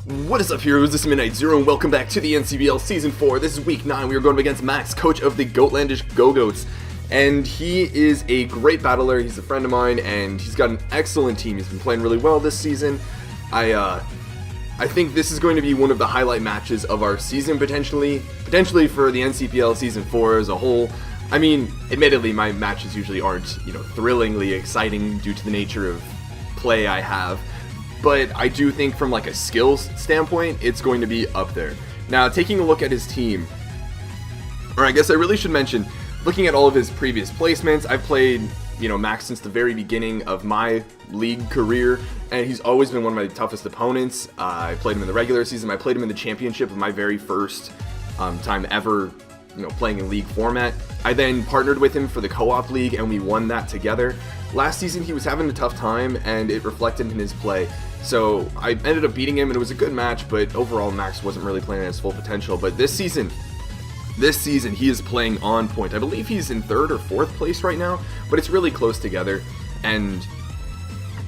What is up, heroes? This is Midnight Zero, and welcome back to the NCPL Season 4. This is Week 9. We are going up against Max, coach of the Gotlandish Gogoats. And he is a great battler. He's a friend of mine, and he's got an excellent team. He's been playing really well this season. I think this is going to be one of the highlight matches of our season, potentially for the NCPL Season 4 as a whole. I mean, admittedly, my matches usually aren't, thrillingly exciting due to the nature of play I have. But I do think from like a skills standpoint, it's going to be up there. Now, taking a look at his team, or I guess I really should mention, looking at all of his previous placements, I've played, Max since the very beginning of my league career, and he's always been one of my toughest opponents. I played him in the regular season. I played him in the championship of my very first time ever, playing in league format. I then partnered with him for the co-op league, and we won that together. Last season, he was having a tough time, and it reflected in his play. So I ended up beating him, and it was a good match, but overall Max wasn't really playing at his full potential. But this season he is playing on point. I believe he's in 3rd or 4th place right now, but it's really close together. And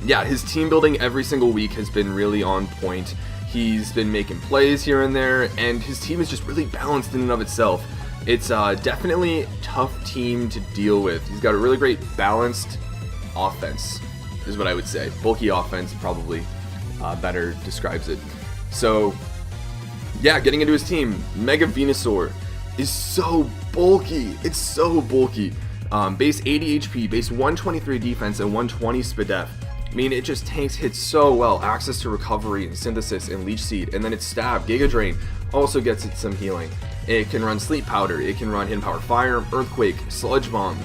yeah, his team building every single week has been really on point. He's been making plays here and there, and his team is just really balanced in and of itself. It's definitely a tough team to deal with. He's got a really great balanced offense, is what I would say. Bulky offense probably better describes it. So yeah, getting into his team, Mega Venusaur is so bulky. It's so bulky. Base 80 HP, base 123 defense, and 120 SPDF. I mean, it just tanks hits so well. Access to recovery and synthesis and leech seed, and then its stab, Giga Drain, also gets it some healing. It can run Sleep Powder, it can run Hidden Power Fire, Earthquake, Sludge Bomb,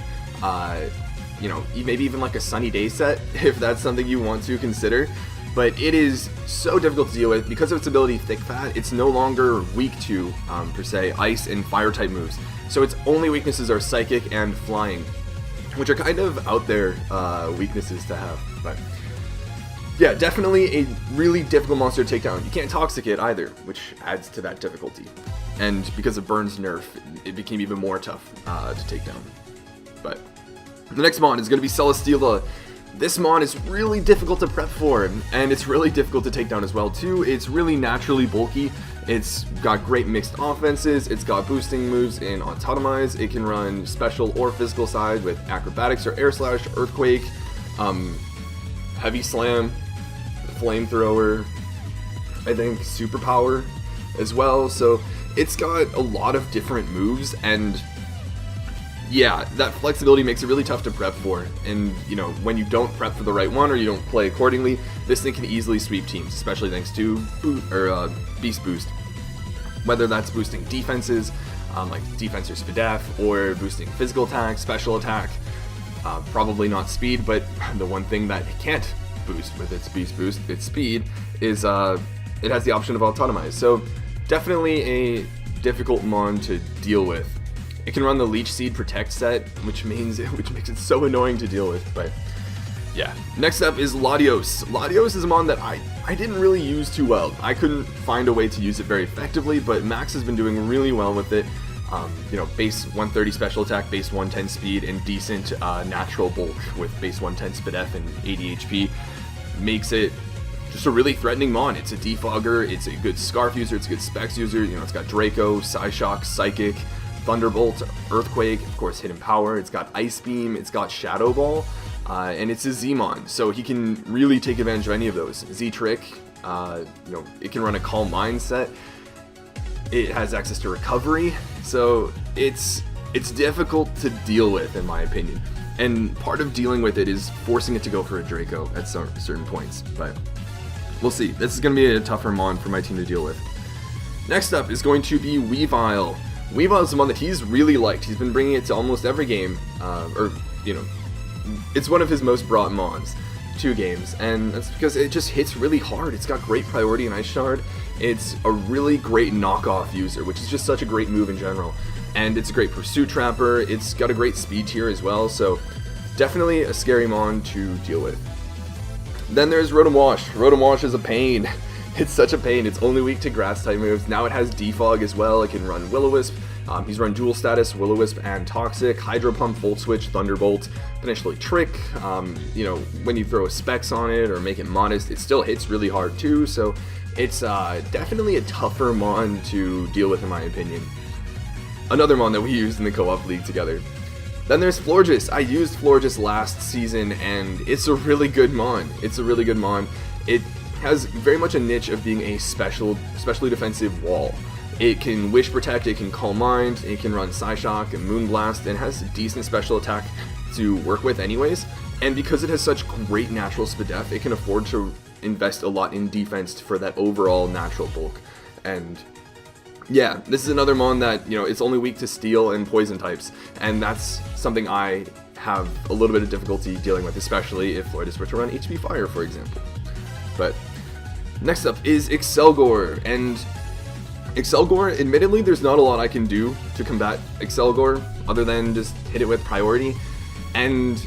maybe even like a Sunny Day set, if that's something you want to consider. But it is so difficult to deal with. Because of its ability Thick Fat, it's no longer weak to, per se, Ice and Fire type moves. So its only weaknesses are Psychic and Flying, which are kind of out there weaknesses to have. But yeah, definitely a really difficult monster to take down. You can't Toxic it either, which adds to that difficulty. And because of Burn's nerf, it became even more tough to take down. But the next mon is going to be Celesteela. This mon is really difficult to prep for, and it's really difficult to take down as well too. It's really naturally bulky. It's got great mixed offenses. It's got boosting moves in Autotomize. It can run special or physical side with Acrobatics or Air Slash, Earthquake, Heavy Slam, Flamethrower, I think Superpower as well. So it's got a lot of different moves, and yeah, that flexibility makes it really tough to prep for. And, when you don't prep for the right one or you don't play accordingly, this thing can easily sweep teams, especially thanks to Beast Boost. Whether that's boosting defenses, like defense or SPDF, or boosting physical attack, special attack. Probably not speed, but the one thing that it can't boost with its Beast Boost, its speed, is it has the option of Autotomize. So definitely a difficult mon to deal with. It can run the Leech Seed Protect set, which makes it so annoying to deal with, but yeah. Next up is Latios. Latios is a mon that I didn't really use too well. I couldn't find a way to use it very effectively, but Max has been doing really well with it. Base 130 special attack, base 110 speed, and decent natural bulk with base 110 SPDF and 80 HP makes it just a really threatening mon. It's a defogger, it's a good Scarf user, it's a good Specs user. It's got Draco, Psyshock, Psychic, Thunderbolt, Earthquake, of course Hidden Power, it's got Ice Beam, it's got Shadow Ball, and it's a Z-Mon, so he can really take advantage of any of those. Z-Trick, it can run a Calm Mind set, it has access to recovery, so it's difficult to deal with in my opinion. And part of dealing with it is forcing it to go for a Draco at certain points, but we'll see. This is going to be a tougher mon for my team to deal with. Next up is going to be Weavile. Weavile is the one that he's really liked. He's been bringing it to almost every game, it's one of his most brought mons to games, and that's because it just hits really hard. It's got great priority in Ice Shard. It's a really great knockoff user, which is just such a great move in general. And it's a great Pursuit Trapper. It's got a great speed tier as well, so definitely a scary mon to deal with. Then there's Rotom Wash. Rotom Wash is a pain. It's such a pain. It's only weak to grass type moves. Now it has Defog as well. It can run Will-O-Wisp. He's run dual status, Will-O-Wisp and Toxic, Hydro Pump, Volt Switch, Thunderbolt, potentially Trick. When you throw a Specs on it or make it modest, it still hits really hard too. So It's definitely a tougher mon to deal with in my opinion. Another mon that we used in the co-op league together. Then there's Florges. I used Florges last season, and it's a really good mon. It has very much a niche of being a specially defensive wall. It can Wish Protect, it can Calm Mind, it can run Psyshock and Moonblast, and has a decent special attack to work with anyways. And because it has such great natural Spadef, it can afford to invest a lot in defense for that overall natural bulk. And yeah, this is another mon that, it's only weak to steel and poison types, and that's something I have a little bit of difficulty dealing with, especially if Floydus were to run HP Fire, for example. But next up is Excelgor, and Excelgor, admittedly, there's not a lot I can do to combat Excelgor other than just hit it with priority. And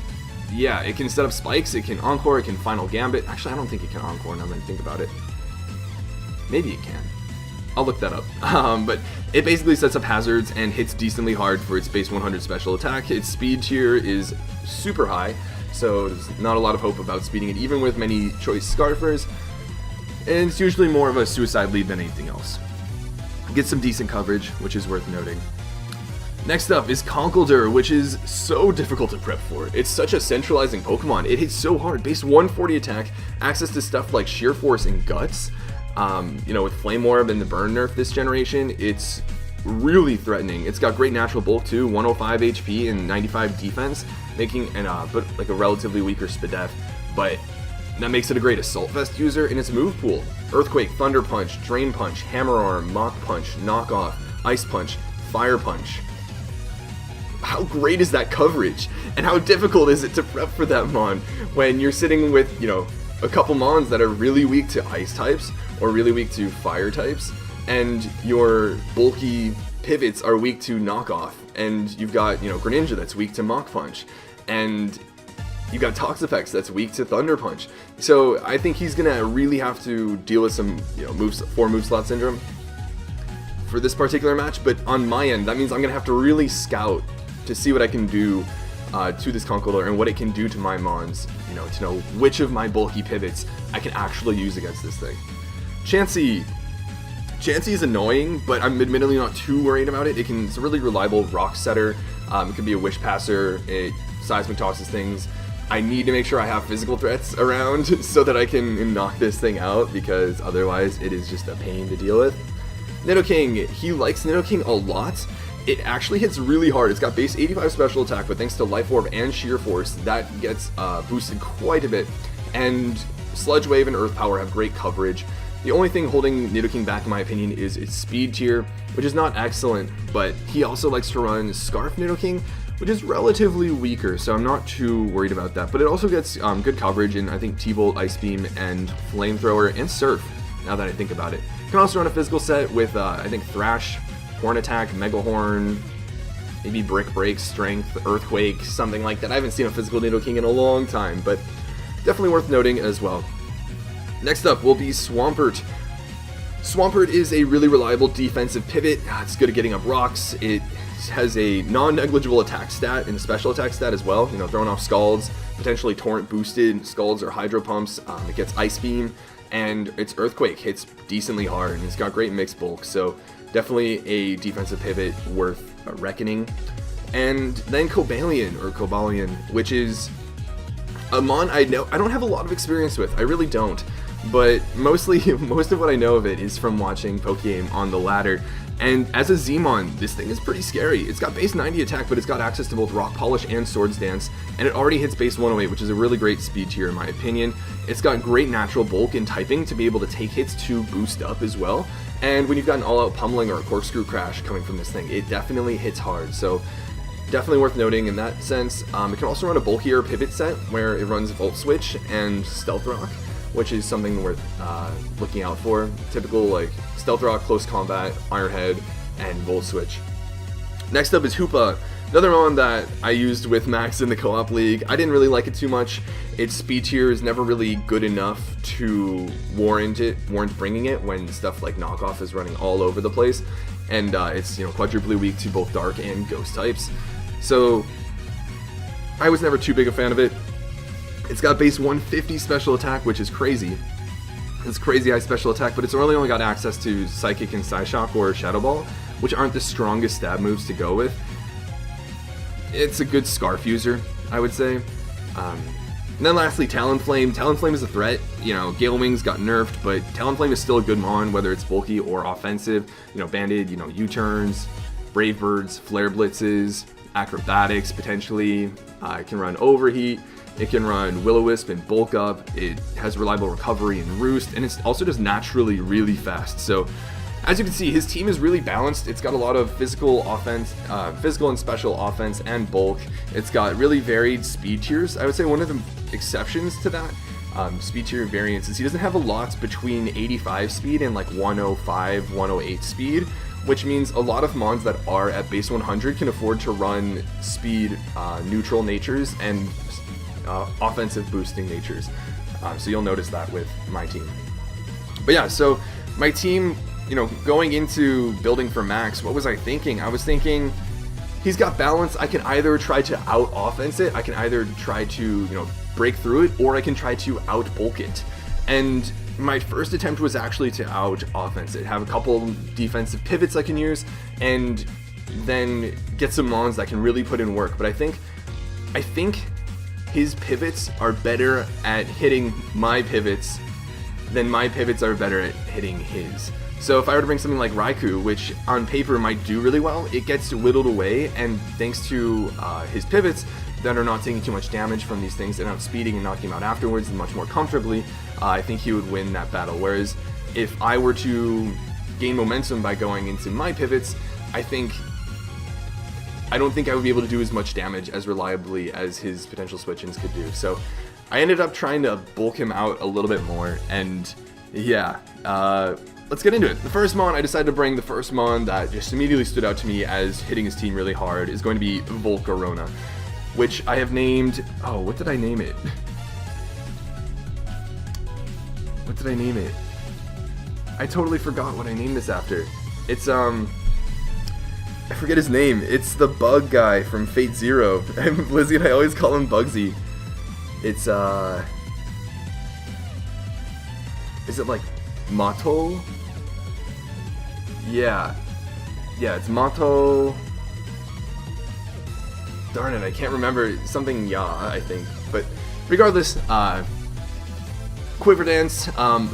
yeah, it can set up spikes, it can Encore, it can Final Gambit. Actually, I don't think it can Encore now that I think about it. Maybe it can. I'll look that up. But it basically sets up hazards and hits decently hard for its base 100 special attack. Its speed tier is super high, so there's not a lot of hope about speeding it, even with many choice Scarfers. And it's usually more of a suicide lead than anything else. Gets some decent coverage, which is worth noting. Next up is Conkeldurr, which is so difficult to prep for. It's such a centralizing Pokemon. It hits so hard. Base 140 attack, access to stuff like Sheer Force and Guts. With Flame Orb and the Burn nerf this generation, it's really threatening. It's got great natural bulk too, 105 HP and 95 defense, making a relatively weaker Spadef, but that makes it a great Assault Vest user in its move pool. Earthquake, Thunder Punch, Drain Punch, Hammer Arm, Mach Punch, Knock Off, Ice Punch, Fire Punch. How great is that coverage? And how difficult is it to prep for that mon when you're sitting with, a couple mons that are really weak to Ice types or really weak to Fire types, and your bulky pivots are weak to Knock Off, and you've got, Greninja that's weak to Mach Punch, and you've got Toxapex that's weak to Thunder Punch. So I think he's gonna really have to deal with some, four move slot syndrome for this particular match. But on my end, that means I'm gonna have to really scout to see what I can do to this Conkeldurr and what it can do to my mons, to know which of my bulky pivots I can actually use against this thing. Chansey is annoying, but I'm admittedly not too worried about it. It's a really reliable rock setter. It can be a Wish Passer. It seismic tosses things. I need to make sure I have physical threats around so that I can knock this thing out, because otherwise it is just a pain to deal with. Nidoking, he likes Nidoking a lot. It actually hits really hard. It's got base 85 special attack, but thanks to Life Orb and Sheer Force, that gets boosted quite a bit. And Sludge Wave and Earth Power have great coverage. The only thing holding Nidoking back, in my opinion, is its speed tier, which is not excellent, but he also likes to run Scarf Nidoking, which is relatively weaker, so I'm not too worried about that. But it also gets good coverage in, I think, T-Volt, Ice Beam, and Flamethrower, and Surf, now that I think about it. You can also run a physical set with, I think, Thrash, Horn Attack, Mega Horn, maybe Brick Break, Strength, Earthquake, something like that. I haven't seen a physical Nidoking in a long time, but definitely worth noting as well. Next up will be Swampert. Swampert is a really reliable defensive pivot. It's good at getting up rocks. It has a non-negligible attack stat and a special attack stat as well. Throwing off Scalds, potentially Torrent boosted Scalds or Hydro Pumps. It gets Ice Beam, and its Earthquake hits decently hard, and it's got great mixed bulk, so definitely a defensive pivot worth reckoning. And then Cobalion, which is a mon I don't have a lot of experience with. I really don't. But most of what I know of it is from watching Pokegame on the ladder. And as a Z-mon, this thing is pretty scary. It's got base 90 attack, but it's got access to both Rock Polish and Swords Dance, and it already hits base 108, which is a really great speed tier in my opinion. It's got great natural bulk and typing to be able to take hits to boost up as well. And when you've got an all-out pummeling or a corkscrew crash coming from this thing, it definitely hits hard. So definitely worth noting in that sense. It can also run a bulkier pivot set where it runs Volt Switch and Stealth Rock, which is something worth looking out for. Typical like Stealth Rock, Close Combat, Iron Head, and Volt Switch. Next up is Hoopa, another one that I used with Max in the co-op league. I didn't really like it too much. Its speed tier is never really good enough to warrant bringing it when stuff like Knockoff is running all over the place, and it's quadruply weak to both Dark and Ghost types. So I was never too big a fan of it. It's got base 150 special attack, which is crazy. It's crazy high special attack, but it's only got access to Psychic and Psyshock or Shadow Ball, which aren't the strongest stab moves to go with. It's a good Scarf user, I would say. And then lastly, Talonflame. Talonflame is a threat. You know, Gale Wings got nerfed, but Talonflame is still a good mon, whether it's bulky or offensive. You know, banded, you know, U-turns, Brave Birds, Flare Blitzes, Acrobatics potentially. It can run Overheat. It can run Will-O-Wisp and Bulk Up. It has reliable recovery and Roost, and it also does naturally really fast. So, as you can see, his team is really balanced. It's got a lot of physical offense, physical and special offense, and bulk. It's got really varied speed tiers. I would say one of the exceptions to that speed tier variance is he doesn't have a lot between 85 speed and like 105, 108 speed, which means a lot of mons that are at base 100 can afford to run speed neutral natures and offensive boosting natures. So you'll notice that with my team. But yeah, so my team, you know, going into building for max, what was I thinking? I was thinking he's got balance. I can either try to out offense it, I can either try to, you know, break through it, or I can try to out bulk it. And my first attempt was actually to out offense it, have a couple defensive pivots I can use, and then get some mons that can really put in work. But I think his pivots are better at hitting my pivots than my pivots are better at hitting his. So if I were to bring something like Raikou, which on paper might do really well, it gets whittled away, and thanks to his pivots that are not taking too much damage from these things and outspeeding and knocking him out afterwards and much more comfortably, I think he would win that battle. Whereas if I were to gain momentum by going into my pivots, I don't think I would be able to do as much damage as reliably as his potential switch-ins could do. So I ended up trying to bulk him out a little bit more, and yeah, let's get into it. The first mon, I decided to bring the first mon that just immediately stood out to me as hitting his team really hard is going to be Volcarona, which I have named, oh, what did I name it? What did I name it? I totally forgot what I named this after. It's, I forget his name. It's the bug guy from Fate Zero. Lizzie and I always call him Bugsy. It's, is it like Mato? Yeah, it's Mato. Darn it, I can't remember. Something I think. But regardless, Quiver Dance,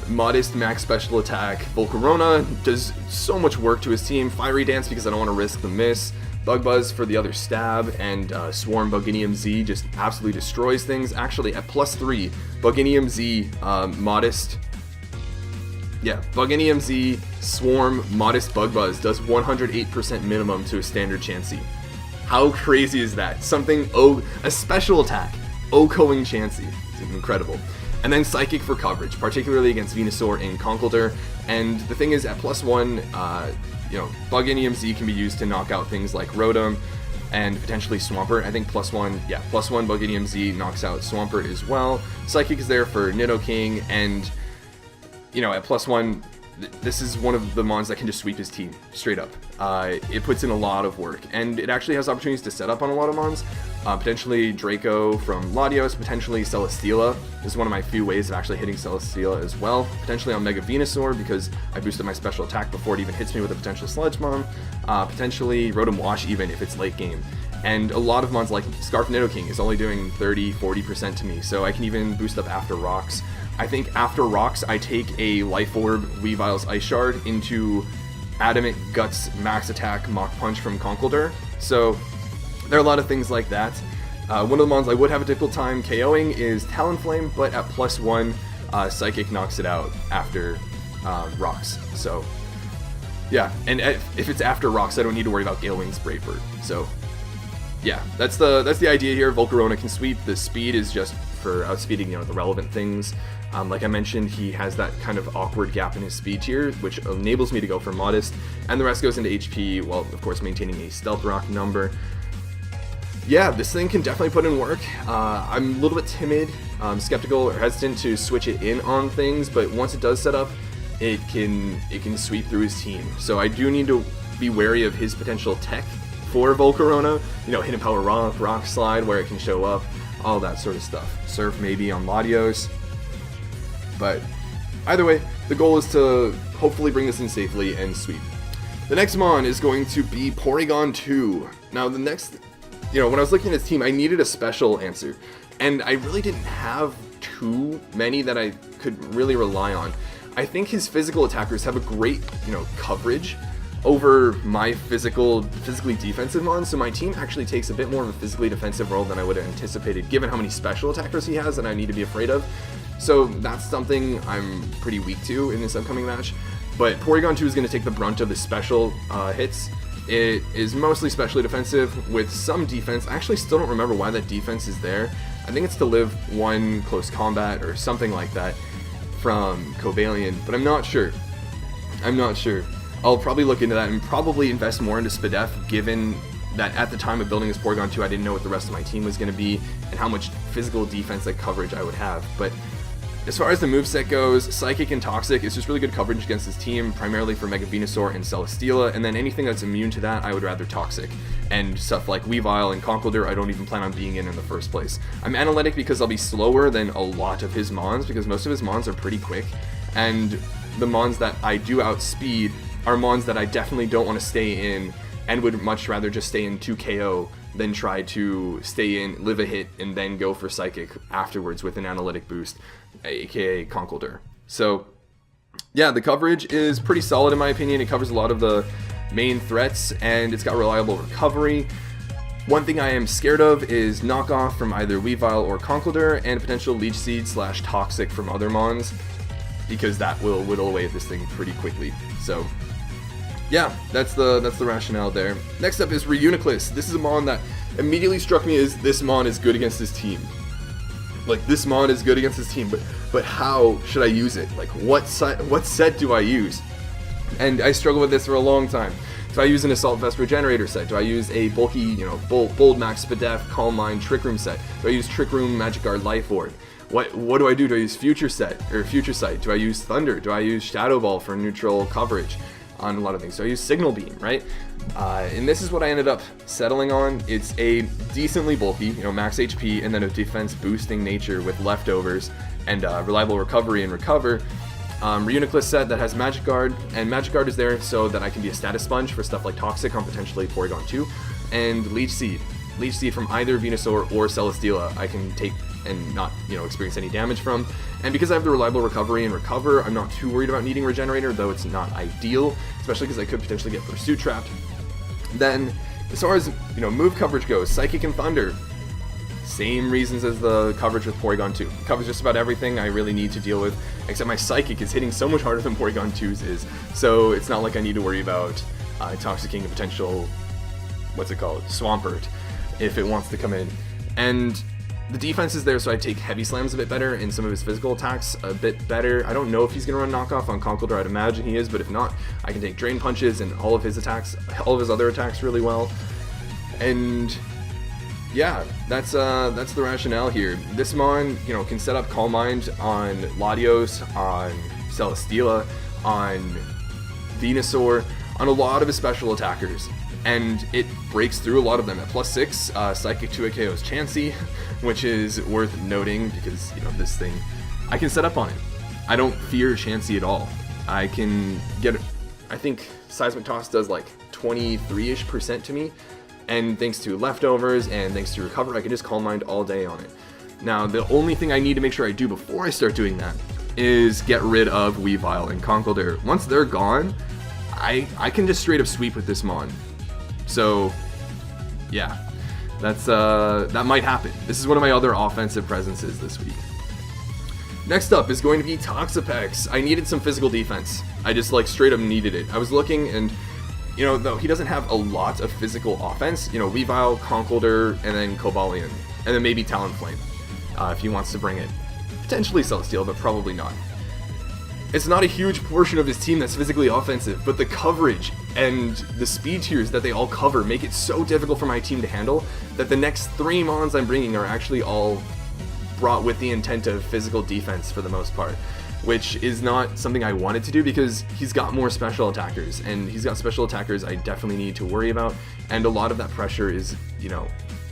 modest max special attack. Volcarona does so much work to his team. Fiery Dance because I don't want to risk the miss. Bug Buzz for the other stab, and Swarm Buginium Z just absolutely destroys things. Actually, at +3, Buginium Z, modest. Yeah, Buginium Z, Swarm, Modest Bug Buzz does 108% minimum to a standard Chansey. How crazy is that? A special attack, OHKOing Chansey. It's incredible. And then Psychic for coverage, particularly against Venusaur and Conkeldurr. And the thing is, at +1, Buginium Z can be used to knock out things like Rotom and potentially Swampert. I think +1 Buginium Z knocks out Swampert as well. Psychic is there for Nidoking, and at +1, this is one of the mons that can just sweep his team, straight up. It puts in a lot of work, and it actually has opportunities to set up on a lot of mons. Potentially Draco from Latios, potentially Celesteela is one of my few ways of actually hitting Celesteela as well. Potentially on Mega Venusaur, because I boosted my special attack before it even hits me with a potential Sludge Mon. Potentially Rotom Wash even if it's late game. And a lot of mons like Scarf Nidoking is only doing 30-40% to me, so I can even boost up after Rocks. I think after Rocks, I take a Life Orb, Weavile's Ice Shard into Adamant Guts Max Attack Mach Punch from Conkeldurr. So there are a lot of things like that. One of the mons I would have a difficult time KOing is Talonflame, but at +1, Psychic knocks it out after Rocks. So yeah, and if it's after Rocks, I don't need to worry about Gale Wings Brave Bird. So yeah, that's the idea here. Volcarona can sweep. The speed is just for outspeeding the relevant things. Like I mentioned, he has that kind of awkward gap in his speed tier, which enables me to go for Modest, and the rest goes into HP, while of course maintaining a Stealth Rock number. Yeah, this thing can definitely put in work. I'm a little bit timid, skeptical, or hesitant to switch it in on things, but once it does set up, it can sweep through his team. So I do need to be wary of his potential tech for Volcarona. Hidden Power Rock Slide, where it can show up, all that sort of stuff. Surf maybe on Latios. But either way, the goal is to hopefully bring this in safely and sweep. The next mon is going to be Porygon 2. Now the next, when I was looking at his team, I needed a special answer, and I really didn't have too many that I could really rely on. I think his physical attackers have a great, coverage over my physically defensive mons, so my team actually takes a bit more of a physically defensive role than I would have anticipated, given how many special attackers he has that I need to be afraid of. So that's something I'm pretty weak to in this upcoming match. But Porygon 2 is going to take the brunt of the special hits. It is mostly specially defensive with some defense. I actually still don't remember why that defense is there. I think it's to live 1 close combat or something like that from Cobalion, but I'm not sure. I'll probably look into that and probably invest more into Spadef, given that at the time of building this Porygon 2, I didn't know what the rest of my team was going to be and how much physical defense coverage I would have. But as far as the moveset goes, Psychic and Toxic is just really good coverage against this team, primarily for Mega Venusaur and Celesteela, and then anything that's immune to that, I would rather Toxic. And stuff like Weavile and Conkeldurr, I don't even plan on being in the first place. I'm analytic because I'll be slower than a lot of his mons, because most of his mons are pretty quick, and the mons that I do outspeed are mons that I definitely don't want to stay in, and would much rather just stay in 2 KO than try to stay in, live a hit, and then go for Psychic afterwards with an analytic boost, aka Conkeldurr. So yeah, the coverage is pretty solid in my opinion. It covers a lot of the main threats, and it's got reliable recovery. One thing I am scared of is knockoff from either Weavile or Conkeldurr, and potential Leech Seed / Toxic from other mons, because that will whittle away at this thing pretty quickly. So yeah, that's the rationale there. Next up is Reuniclus. This is a mon that immediately struck me as this mon is good against his team. Like, this mon is good against his team, but how should I use it? Like, what set do I use? And I struggled with this for a long time. Do I use an Assault Vest Regenerator set? Do I use a bulky, Bold Max, Spadef, Calm Mind, Trick Room set? Do I use Trick Room, Magic Guard, Life Orb? What do I do? Do I use Future Sight? Do I use Thunder? Do I use Shadow Ball for neutral coverage on a lot of things? So I use Signal Beam, right? And this is what I ended up settling on. It's a decently bulky, max HP, and then a defense boosting nature with leftovers and reliable recovery and recover. Reuniclus set that has Magic Guard, and Magic Guard is there so that I can be a status sponge for stuff like Toxic on potentially Porygon 2, and Leech Seed. Leech Seed from either Venusaur or Celesteela I can take and not, experience any damage from. And because I have the reliable recovery and recover, I'm not too worried about needing Regenerator, though it's not ideal, especially because I could potentially get Pursuit trapped. Then, as far as, move coverage goes, Psychic and Thunder, same reasons as the coverage with Porygon 2. It covers just about everything I really need to deal with, except my Psychic is hitting so much harder than Porygon 2's is, so it's not like I need to worry about Toxicking a potential, Swampert, if it wants to come in. And the defense is there, so I take Heavy Slams a bit better, and some of his physical attacks a bit better. I don't know if he's going to run knockoff on Conkeldurr. I'd imagine he is, but if not, I can take Drain Punches and all of his other attacks really well. And yeah, that's the rationale here. This mon, can set up Calm Mind on Latios, on Celesteela, on Venusaur, on a lot of his special attackers. And it breaks through a lot of them. At +6, Psychic 2 KOs Chansey, which is worth noting because, this thing, I can set up on it. I don't fear Chansey at all. I can get, I think Seismic Toss does like 23-ish% to me, and thanks to leftovers and thanks to recover, I can just Calm Mind all day on it. Now, the only thing I need to make sure I do before I start doing that is get rid of Weavile and Conkeldurr. Once they're gone, I can just straight up sweep with this mon. So, yeah, that might happen. This is one of my other offensive presences this week. Next up is going to be Toxapex. I needed some physical defense. I just straight up needed it. I was looking, and though he doesn't have a lot of physical offense, Weavile, Conkeldurr, and then Cobalion, and then maybe Talonflame, if he wants to bring it. Potentially Celesteela, but probably not. It's not a huge portion of his team that's physically offensive, but the coverage and the speed tiers that they all cover make it so difficult for my team to handle that the next 3 mons I'm bringing are actually all brought with the intent of physical defense for the most part, which is not something I wanted to do because he's got more special attackers, and he's got special attackers I definitely need to worry about, and a lot of that pressure is,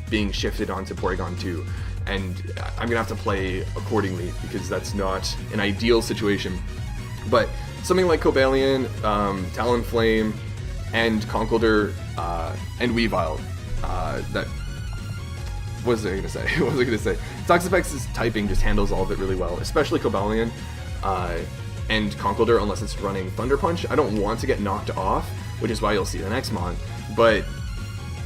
being shifted onto Porygon 2, and I'm gonna have to play accordingly because that's not an ideal situation. But something like Cobalion, Talonflame, and Conkeldurr, and Weavile, that... What was I going to say? What was I going to say? Toxapex's typing just handles all of it really well, especially Cobalion and Conkeldurr, unless it's running Thunder Punch. I don't want to get knocked off, which is why you'll see the next mon. But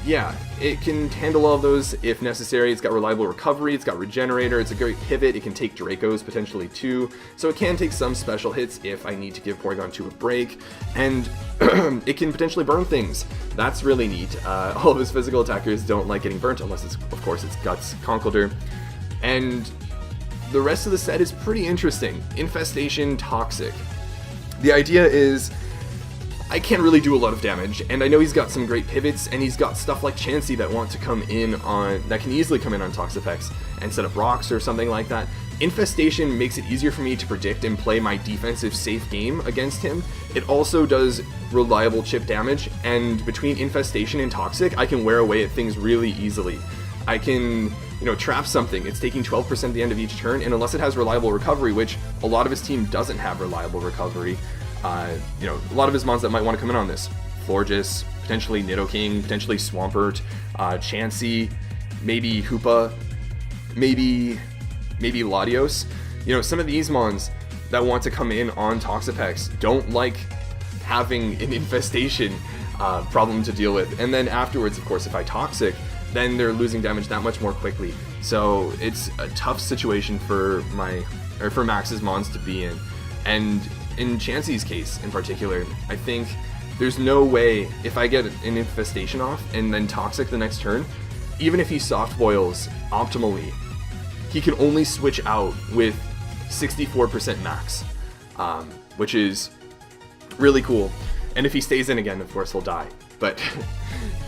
yeah, it can handle all of those if necessary. It's got reliable recovery, it's got regenerator, it's a great pivot, it can take Dracos potentially too, so it can take some special hits if I need to give Porygon 2 a break, and it can potentially burn things. That's really neat. All of his physical attackers don't like getting burnt unless it's, of course, it's Guts Conkeldurr. And the rest of the set is pretty interesting. Infestation, Toxic. The idea is I can't really do a lot of damage, and I know he's got some great pivots, and he's got stuff like Chansey that want to come in on, that can easily come in on Toxapex and set up rocks or something like that. Infestation makes it easier for me to predict and play my defensive safe game against him. It also does reliable chip damage, and between Infestation and Toxic, I can wear away at things really easily. I can, trap something. It's taking 12% at the end of each turn, and unless it has reliable recovery, which a lot of his team doesn't have reliable recovery, a lot of his mons that might want to come in on this. Florges, potentially Nidoking, potentially Swampert, Chansey, maybe Hoopa, maybe Latios. Some of these mons that want to come in on Toxapex don't like having an infestation problem to deal with. And then afterwards, of course, if I Toxic, then they're losing damage that much more quickly. So it's a tough situation for Max's mons to be in. And in Chansey's case in particular, I think there's no way, if I get an infestation off and then Toxic the next turn, even if he soft boils optimally, he can only switch out with 64% max, which is really cool. And if he stays in again, of course he'll die. But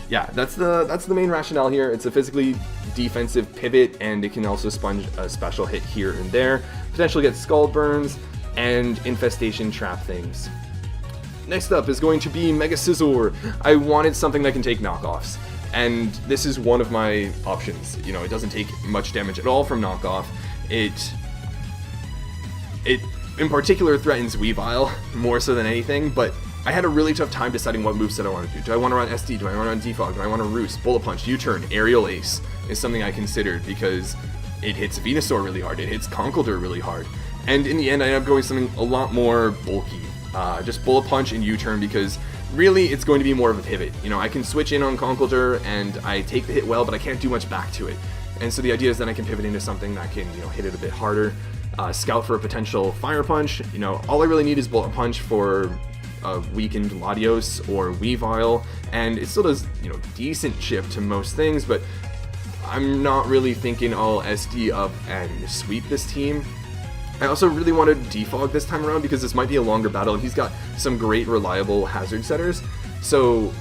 yeah, that's the main rationale here. It's a physically defensive pivot, and it can also sponge a special hit here and there, potentially get Scald Burns, and Infestation trap things. Next up is going to be Mega Scizor. I wanted something that can take knockoffs, and this is one of my options. It doesn't take much damage at all from knockoff. It in particular threatens Weavile more so than anything, but I had a really tough time deciding what moveset I want to do. Do I want to run SD? Do I want to run Defog? Do I want to Roost? Bullet Punch, U-Turn, Aerial Ace is something I considered because it hits Venusaur really hard, it hits Conkeldurr really hard. And in the end, I ended up going something a lot more bulky. Just Bullet Punch and U-Turn, because really it's going to be more of a pivot. I can switch in on Conkeldurr and I take the hit well, but I can't do much back to it. And so the idea is that I can pivot into something that can, hit it a bit harder. Scout for a potential Fire Punch. All I really need is Bullet Punch for a weakened Latios or Weavile, and it still does, decent chip to most things, but I'm not really thinking I'll SD up and sweep this team. I also really wanted Defog this time around because this might be a longer battle, and he's got some great reliable hazard setters. So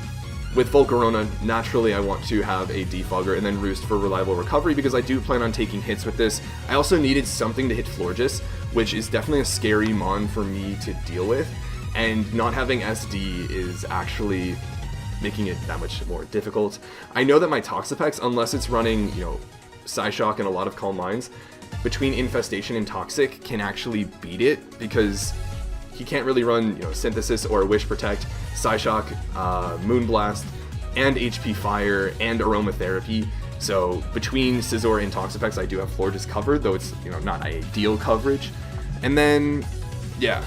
with Volcarona, naturally I want to have a Defogger and then Roost for reliable recovery because I do plan on taking hits with this. I also needed something to hit Florges, which is definitely a scary mon for me to deal with, and not having SD is actually making it that much more difficult. I know that my Toxapex, unless it's running, Psyshock and a lot of Calm Minds, between Infestation and Toxic can actually beat it because he can't really run, Synthesis or Wish Protect, Psyshock, Moonblast, and HP Fire and Aromatherapy. So between Scizor and Toxapex, I do have Florges covered, though it's not ideal coverage. And then, yeah,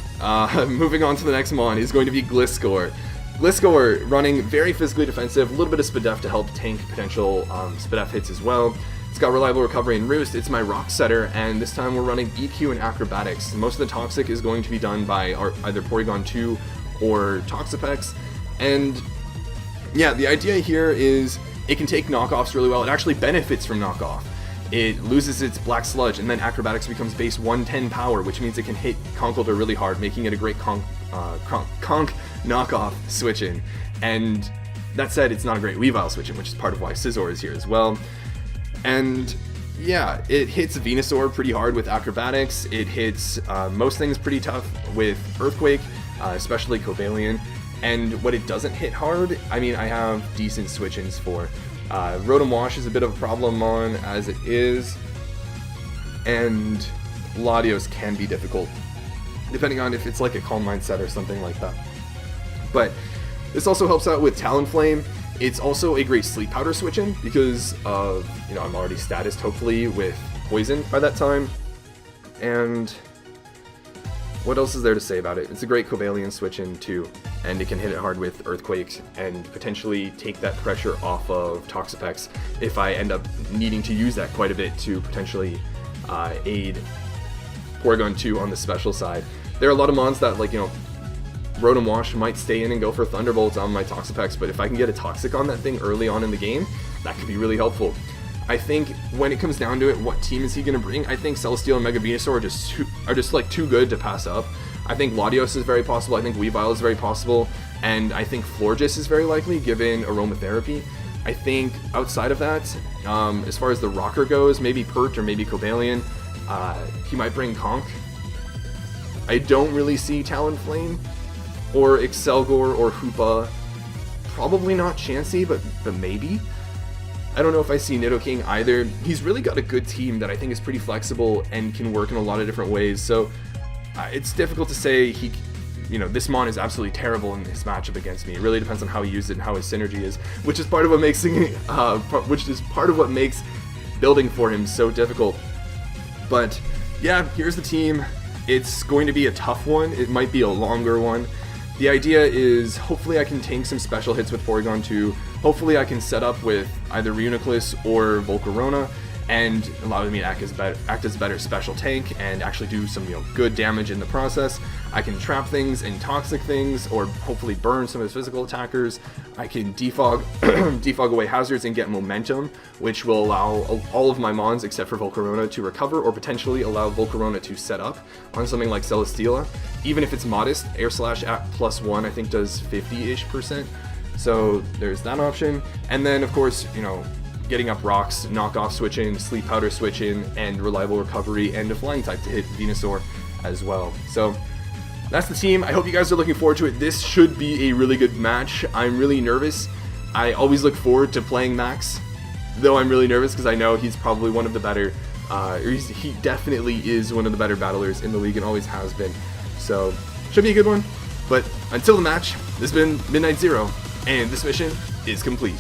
moving on to the next mon is going to be Gliscor. Gliscor running very physically defensive, a little bit of Spadef to help tank potential Spadef hits as well. It's got reliable recovery and Roost. It's my rock setter, and this time we're running EQ and Acrobatics. Most of the Toxic is going to be done by either Porygon 2 or Toxapex. And yeah, the idea here is it can take knockoffs really well. It actually benefits from knockoff. It loses its Black Sludge, and then Acrobatics becomes base 110 power, which means it can hit Conkeldurr really hard, making it a great Conk knockoff switch-in. And that said, it's not a great Weavile switch-in, which is part of why Scizor is here as well. And yeah, it hits Venusaur pretty hard with Acrobatics. It hits most things pretty tough with Earthquake, especially Cobalion. And what it doesn't hit hard, I have decent switch-ins for. Rotom Wash is a bit of a problem on as it is, and Latios can be difficult. depending on if it's like a Calm Mindset or something like that. But this also helps out with Talonflame. It's also a great Sleep Powder switch-in because of, I'm already statused hopefully with Poison by that time. And what else is there to say about it? It's a great Cobalion switch-in too, and it can hit it hard with Earthquakes and potentially take that pressure off of Toxapex if I end up needing to use that quite a bit to potentially aid Porygon 2 on the special side. There are a lot of mons that, like, Rotom Wash might stay in and go for Thunderbolts on my Toxapex, but if I can get a Toxic on that thing early on in the game, that could be really helpful. I think when it comes down to it, what team is he going to bring? I think Celesteela and Mega Venusaur are just like too good to pass up. I think Latios is very possible. I think Weavile is very possible, and I think Florges is very likely given Aromatherapy. I think outside of that, as far as the rocker goes, maybe Pert or maybe Cobalion. He might bring Conch. I don't really see Talonflame or Excelgor or Hoopa. Probably not Chansey, but maybe. I don't know if I see Nidoking either. He's really got a good team that I think is pretty flexible and can work in a lot of different ways. So it's difficult to say this mon is absolutely terrible in his matchup against me. It really depends on how he uses it and how his synergy is, which is part of what makes building for him so difficult. But yeah, here's the team. It's going to be a tough one. It might be a longer one. The idea is hopefully I can tank some special hits with Porygon 2. Hopefully I can set up with either Reuniclus or Volcarona and allow me to act as a better special tank and actually do some good damage in the process. I can trap things and toxic things, or hopefully burn some of his physical attackers. I can defog away hazards and get momentum, which will allow all of my mons except for Volcarona to recover, or potentially allow Volcarona to set up on something like Celesteela. Even if it's modest, Air Slash at +1 I think does 50-ish%. So there's that option. And then of course, getting up rocks, knockoff switch-in, Sleep Powder switch-in, and reliable recovery, and a flying type to hit Venusaur as well. So that's the team. I hope you guys are looking forward to it. This should be a really good match. I'm really nervous. I always look forward to playing Max, though I'm really nervous because I know he's probably one of the better, he definitely is one of the better battlers in the league and always has been. So should be a good one. But until the match, this has been Midnight Zero, and this mission is complete.